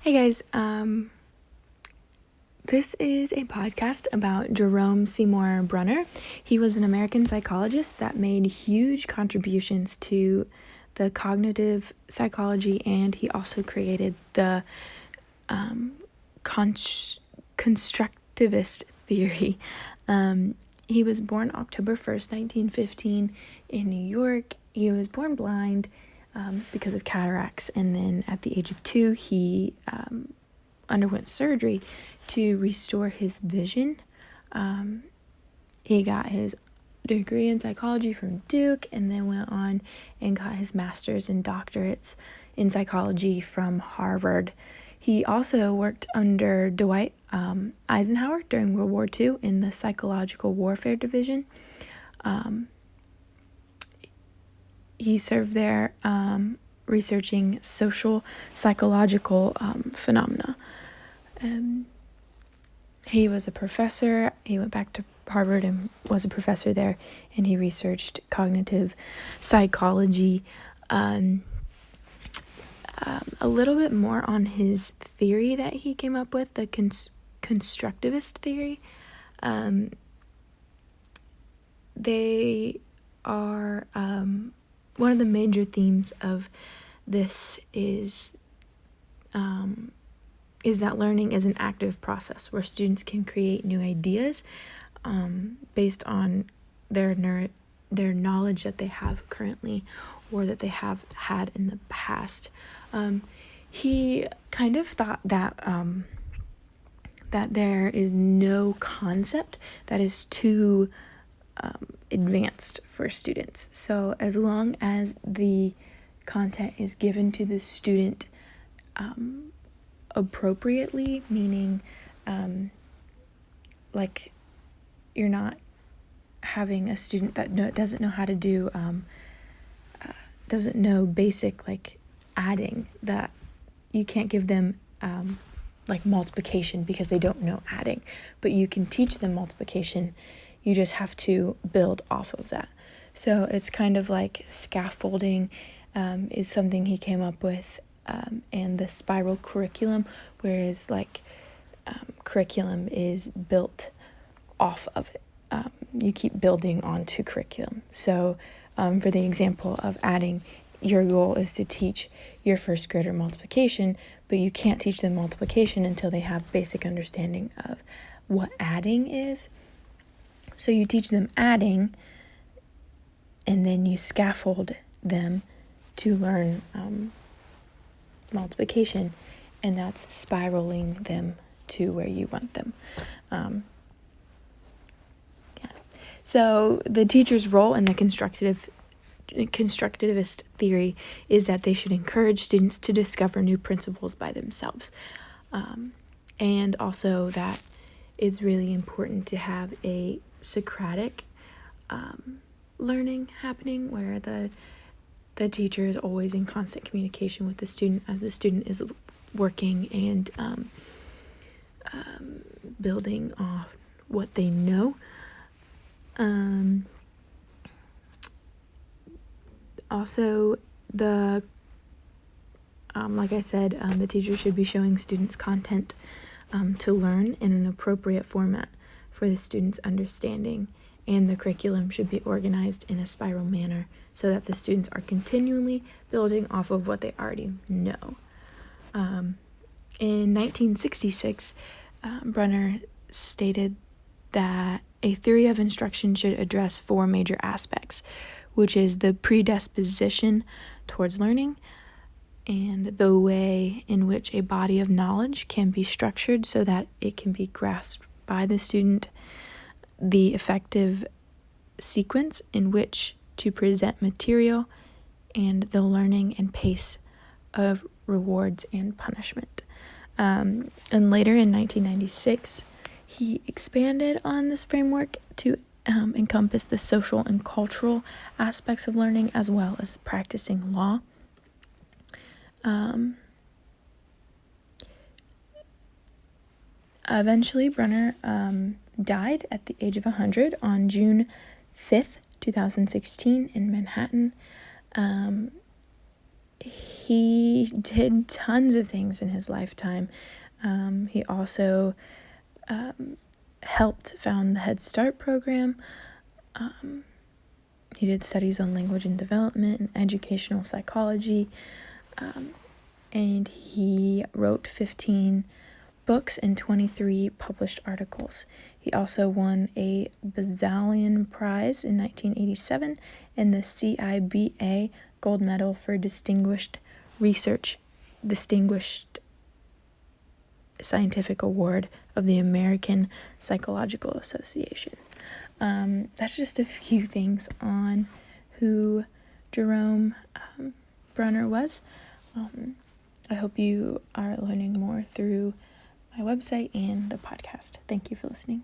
Hey guys, this is a podcast about Jerome Symour Bruner. He was an American psychologist that made huge contributions to the cognitive psychology, and he also created the constructivist theory. He was born October 1st, 1915 in New York. He was born blind because of cataracts, and then at the age of 2, he underwent surgery to restore his vision. He got his degree in psychology from Duke, and then went on and got his master's and doctorates in psychology from Harvard. He also worked under Dwight Eisenhower during World War II in the Psychological Warfare Division. He served there researching social psychological phenomena. He was a professor. He went back to Harvard and was a professor there, and he researched cognitive psychology. A little bit more on his theory that he came up with, the constructivist theory. They are one of the major themes of this is that learning is an active process where students can create new ideas based on their knowledge that they have currently or that they have had in the past. He kind of thought that that there is no concept that is too advanced for students. So as long as the content is given to the student appropriately, meaning like you're not having a student that doesn't know how to do doesn't know basic like adding, that you can't give them like multiplication because they don't know adding, but you can teach them multiplication. You just have to build off of that. So it's kind of like scaffolding is something he came up with, and the spiral curriculum, whereas like curriculum is built off of it. You keep building onto curriculum. So for the example of adding, your goal is to teach your first grader multiplication, but you can't teach them multiplication until they have basic understanding of what adding is. So you teach them adding, and then you scaffold them to learn multiplication, and that's spiraling them to where you want them. So the teacher's role in the constructivist theory is that they should encourage students to discover new principles by themselves. And also that it's really important to have a Socratic learning happening, where the teacher is always in constant communication with the student as the student is working and building off what they know. Also, like I said, the teacher should be showing students content to learn in an appropriate format for the student's understanding, and the curriculum should be organized in a spiral manner so that the students are continually building off of what they already know. In 1966, Bruner stated that a theory of instruction should address 4 major aspects, which is the predisposition towards learning, and the way in which a body of knowledge can be structured so that it can be grasped by the student, the effective sequence in which to present material, and the learning and pace of rewards and punishment. And later in 1996, he expanded on this framework to encompass the social and cultural aspects of learning, as well as practicing law. Eventually, Bruner died at the age of 100 on June 5th, 2016 in Manhattan. he did tons of things in his lifetime. He also helped found the Head Start program. He did studies on language and development and educational psychology. And he wrote 15 books and 23 published articles. He also won a Bazallion Prize in 1987 and the CIBA Gold Medal for Distinguished Scientific Award of the American Psychological Association. That's just a few things on who Jerome Bruner was. I hope you are learning more through my website and the podcast. Thank you for listening.